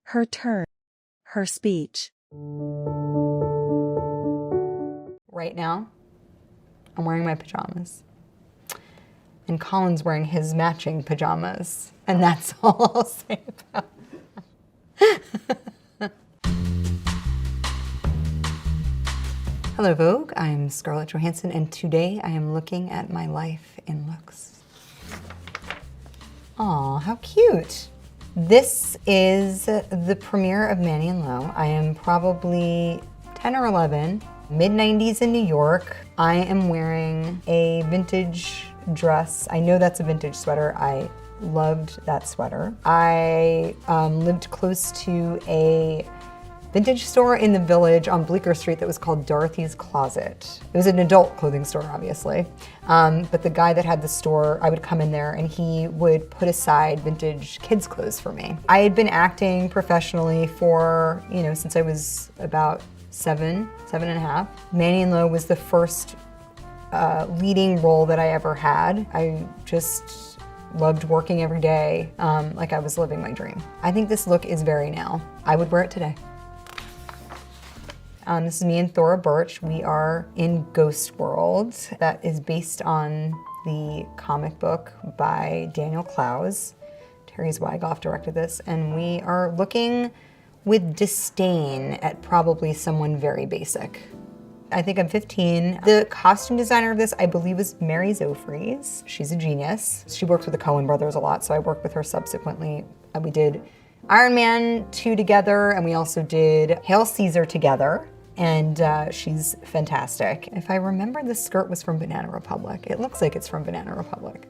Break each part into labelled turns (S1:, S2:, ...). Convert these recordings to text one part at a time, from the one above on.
S1: her turn, her speech.
S2: Right now, I'm wearing my pajamas. And Colin's wearing his matching pajamas. And that's all I'll say about it. Hello Vogue, I'm Scarlett Johansson, and today I am looking at my life in looks. Aw, how cute. This is the premiere of Manny and Lo. I am probably 10 or 11, mid-90s in New York. I am wearing a vintage dress. I know that's a vintage sweater. I loved that sweater. I lived close to a vintage store in the Village on Bleecker Street that was called Dorothy's Closet. It was an adult clothing store, obviously. But the guy that had the store, I would come in there and he would put aside vintage kids' clothes for me. I had been acting professionally for, since I was about seven and a half. Manny and Lo was the first leading role that I ever had. I just loved working every day like I was living my dream. I think this look is very now. I would wear it today. This is me and Thora Birch. We are in Ghost World. That is based on the comic book by Daniel Clowes. Terry Zwigoff directed this, and we are looking with disdain at probably someone very basic. I think I'm 15. The costume designer of this, I believe, was Mary Zofries. She's a genius. She works with the Coen brothers a lot, so I worked with her subsequently. We did Iron Man 2 together, and we also did Hail Caesar together. And she's fantastic. If I remember, the skirt was from Banana Republic. It looks like it's from Banana Republic.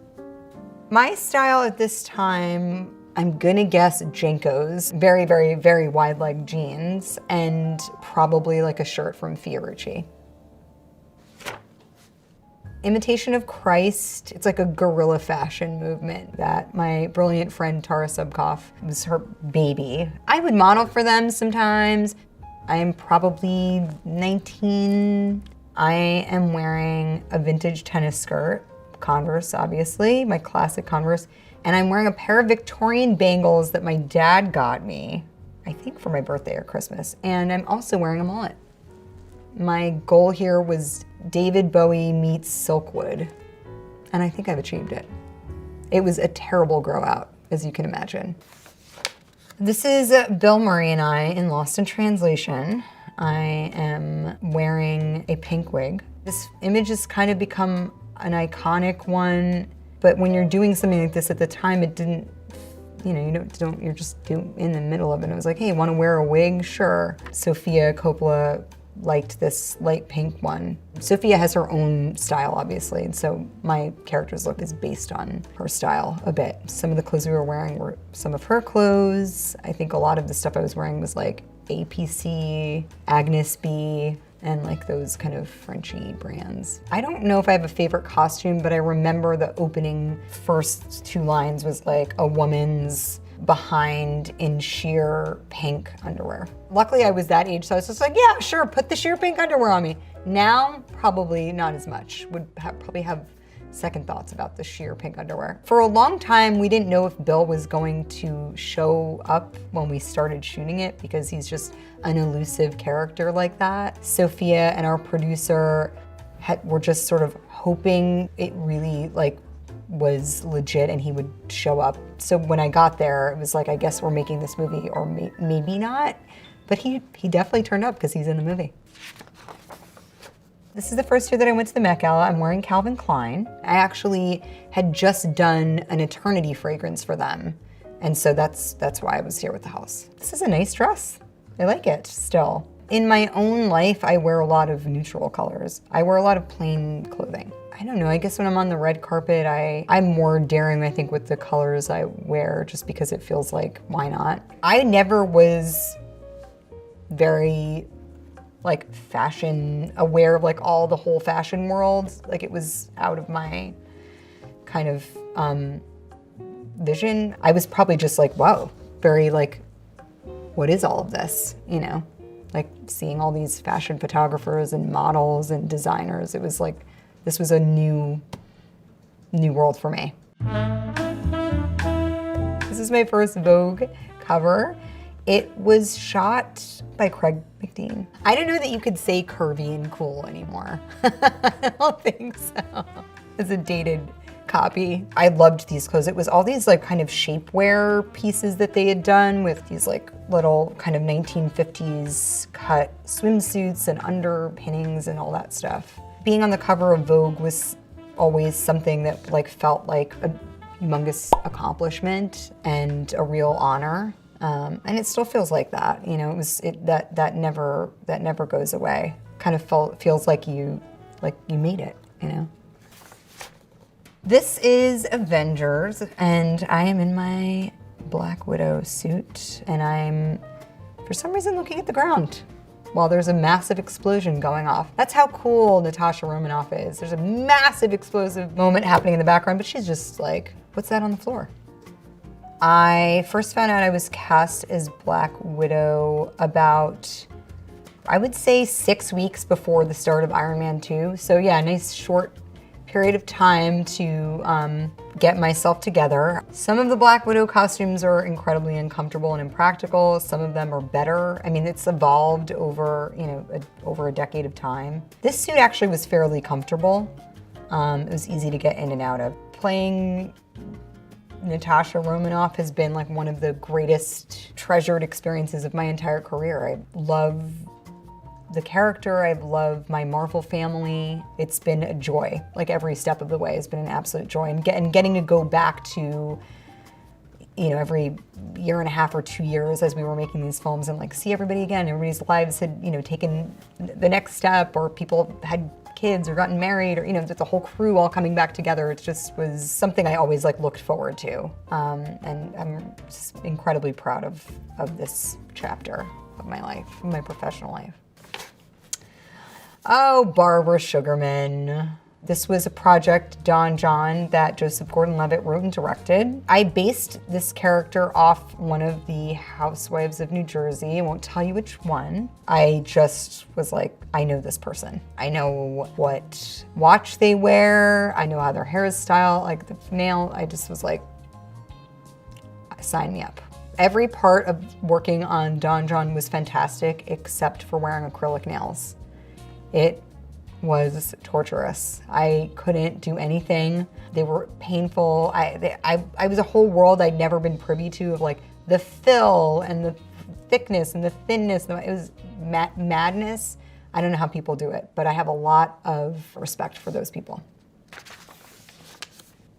S2: My style at this time, I'm gonna guess Jenkos. Very, very, very wide leg jeans, and probably like a shirt from Fiorucci. Imitation of Christ, it's like a guerrilla fashion movement that my brilliant friend Tara Subkoff was her baby. I would model for them sometimes. I am probably 19. I am wearing a vintage tennis skirt, Converse obviously, my classic Converse, and I'm wearing a pair of Victorian bangles that my dad got me, I think for my birthday or Christmas, and I'm also wearing a mullet. My goal here was David Bowie meets Silkwood, and I think I've achieved it. It was a terrible grow out, as you can imagine. This is Bill Murray and I in Lost in Translation. I am wearing a pink wig. This image has kind of become an iconic one, but when you're doing something like this at the time, it didn't, you're just in the middle of it. It was like, hey, want to wear a wig? Sure. Sofia Coppola liked this light pink one. Sophia has her own style, obviously, and so my character's look is based on her style a bit. Some of the clothes we were wearing were some of her clothes. I think a lot of the stuff I was wearing was like APC, Agnes B, and like those kind of Frenchy brands. I don't know if I have a favorite costume, but I remember the opening first two lines was like a woman's behind in sheer pink underwear. Luckily I was that age, so I was just like, yeah, sure, put the sheer pink underwear on me. Now, probably not as much. Would probably have second thoughts about the sheer pink underwear. For a long time, we didn't know if Bill was going to show up when we started shooting it because he's just an elusive character like that. Sophia and our producer were just sort of hoping it really was legit and he would show up. So when I got there, it was like, I guess we're making this movie, or maybe not. But he definitely turned up because he's in the movie. This is the first year that I went to the Met Gala. I'm wearing Calvin Klein. I actually had just done an Eternity fragrance for them. And so that's why I was here with the house. This is a nice dress. I like it still. In my own life, I wear a lot of neutral colors. I wear a lot of plain clothing. I don't know, I guess when I'm on the red carpet, I'm more daring, I think, with the colors I wear, just because it feels like, why not? I never was very fashion aware of all the whole fashion world. It was out of my kind of vision. I was probably just wow, very what is all of this, seeing all these fashion photographers and models and designers. It was this was a new world for me. This is my first Vogue cover. It was shot by Craig McDean. I don't know that you could say curvy and cool anymore. I don't think so. It's a dated copy. I loved these clothes. It was all these like kind of shapewear pieces that they had done with these like little kind of 1950s cut swimsuits and underpinnings and all that stuff. Being on the cover of Vogue was always something that like felt like a humongous accomplishment and a real honor. And it still feels like that, you know. That never goes away. Kind of feels like you made it, you know. This is Avengers, and I am in my Black Widow suit, and I'm for some reason looking at the ground while there's a massive explosion going off. That's how cool Natasha Romanoff is. There's a massive explosive moment happening in the background, but she's just like, what's that on the floor? I first found out I was cast as Black Widow about, I would say 6 weeks before the start of Iron Man 2. So yeah, a nice short period of time to get myself together. Some of the Black Widow costumes are incredibly uncomfortable and impractical. Some of them are better. I mean, it's evolved over, you know, over a decade of time. This suit actually was fairly comfortable. It was easy to get in and out of. Playing Natasha Romanoff has been like one of the greatest treasured experiences of my entire career. I love the character, I've loved my Marvel family. It's been a joy, like every step of the way has been an absolute joy. And getting to go back to, you know, every year and a half or 2 years as we were making these films and like see everybody again. Everybody's lives had, you know, taken the next step, or people had kids or gotten married, or, you know, the whole crew all coming back together. It just was something I always like looked forward to. And I'm just incredibly proud of this chapter of my life, my professional life. Oh, Barbara Sugarman. This was a project, Don John, that Joseph Gordon-Levitt wrote and directed. I based this character off one of the housewives of New Jersey. I won't tell you which one. I just was like, I know this person. I know what watch they wear. I know how their hair is styled, like the nail. I just was like, sign me up. Every part of working on Don John was fantastic, except for wearing acrylic nails. It was torturous. I couldn't do anything. They were painful. I was a whole world I'd never been privy to, of like the fill and the thickness and the thinness. It was madness. I don't know how people do it, but I have a lot of respect for those people.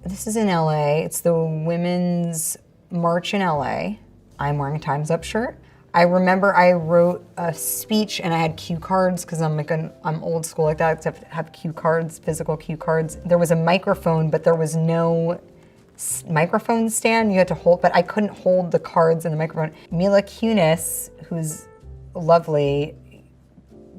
S2: This is in LA. It's the Women's March in LA. I'm wearing a Time's Up shirt. I remember I wrote a speech and I had cue cards because I'm old school like that. I have cue cards, physical cue cards. There was a microphone, but there was no microphone stand you had to hold, but I couldn't hold the cards and the microphone. Mila Kunis, who's lovely,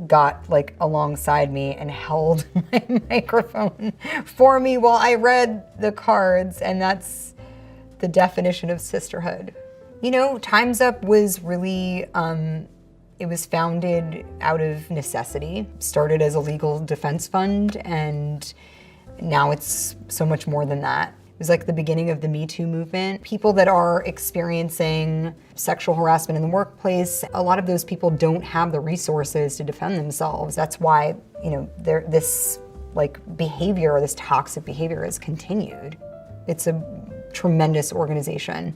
S2: got like alongside me and held my microphone for me while I read the cards, and that's the definition of sisterhood. You know, Time's Up was really, it was founded out of necessity, started as a legal defense fund, and now it's so much more than that. It was like the beginning of the Me Too movement. People that are experiencing sexual harassment in the workplace, a lot of those people don't have the resources to defend themselves. That's why, you know, this like behavior, this toxic behavior is continued. It's a tremendous organization.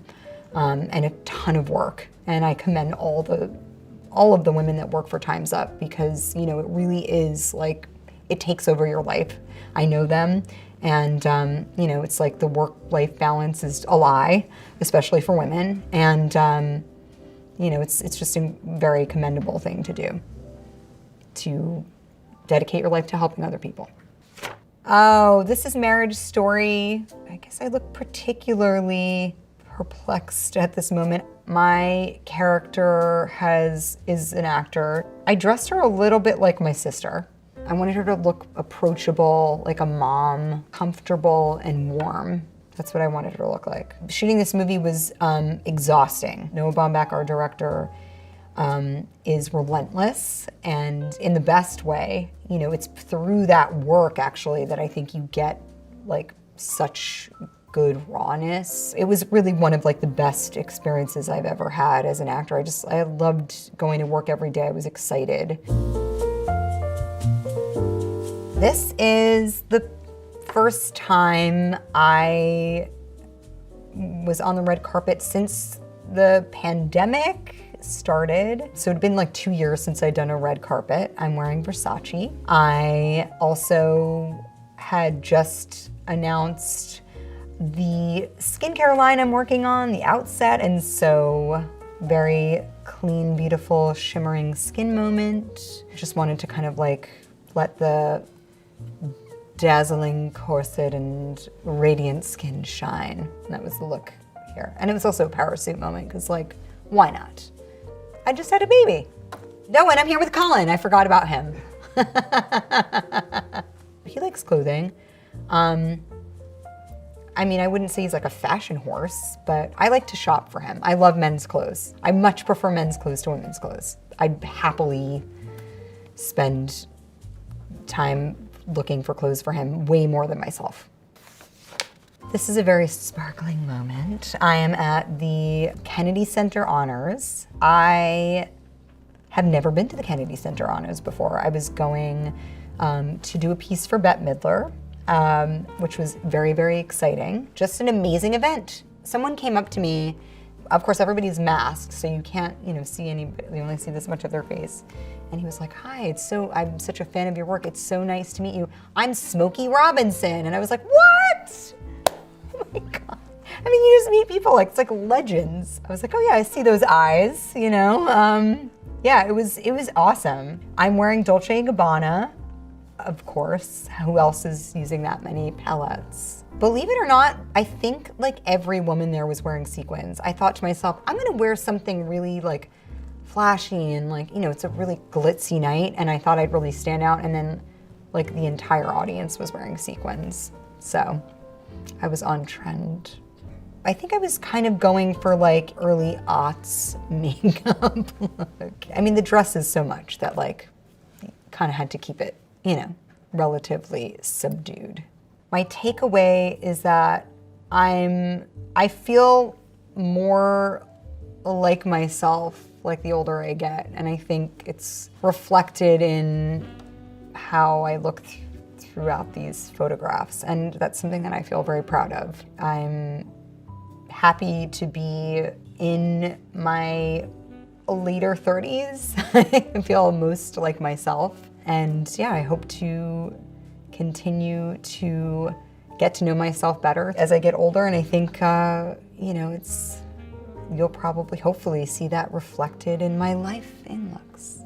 S2: And a ton of work. And I commend all of the women that work for Time's Up, because, you know, it really is like, it takes over your life. I know them, and you know, it's like the work-life balance is a lie, especially for women. And you know, it's just a very commendable thing to do, to dedicate your life to helping other people. Oh, this is Marriage Story. I guess I look particularly perplexed at this moment. My character is an actor. I dressed her a little bit like my sister. I wanted her to look approachable, like a mom, comfortable and warm. That's what I wanted her to look like. Shooting this movie was exhausting. Noah Baumbach, our director, is relentless, and in the best way. You know, it's through that work actually that I think you get like such good rawness. It was really one of like the best experiences I've ever had as an actor. I loved going to work every day. I was excited. This is the first time I was on the red carpet since the pandemic started. So it'd been like 2 years since I'd done a red carpet. I'm wearing Versace. I also had just announced the skincare line I'm working on, the Outset, and so very clean, beautiful, shimmering skin moment. Just wanted to kind of like let the dazzling corset and radiant skin shine. And that was the look here. And it was also a power suit moment because like, why not? I just had a baby. No, and I'm here with Colin. I forgot about him. He likes clothing. I mean, I wouldn't say he's like a fashion horse, but I like to shop for him. I love men's clothes. I much prefer men's clothes to women's clothes. I'd happily spend time looking for clothes for him way more than myself. This is a very sparkling moment. I am at the Kennedy Center Honors. I have never been to the Kennedy Center Honors before. I was going to do a piece for Bette Midler, which was very, very exciting. Just an amazing event. Someone came up to me. Of course, everybody's masked, so you can't, see anybody. You only see this much of their face. And he was like, "Hi, I'm such a fan of your work. It's so nice to meet you. I'm Smokey Robinson." And I was like, "What?" Oh my God. I mean, you just meet people it's like legends. I was like, "Oh yeah, I see those eyes, Yeah, it was awesome. I'm wearing Dolce & Gabbana, of course. Who else is using that many palettes? Believe it or not, I think like every woman there was wearing sequins. I thought to myself, I'm gonna wear something really like flashy and like, it's a really glitzy night, and I thought I'd really stand out, and then like the entire audience was wearing sequins. So I was on trend. I think I was kind of going for like early aughts makeup look. I mean, the dress is so much that like, kind of had to keep it, relatively subdued. My takeaway is that I feel more like myself like the older I get, and I think it's reflected in how I look throughout these photographs, and that's something that I feel very proud of. I'm happy to be in my later 30s. I feel most like myself, and yeah, I hope to continue to get to know myself better as I get older, and I think, you'll probably, hopefully, see that reflected in my life in looks.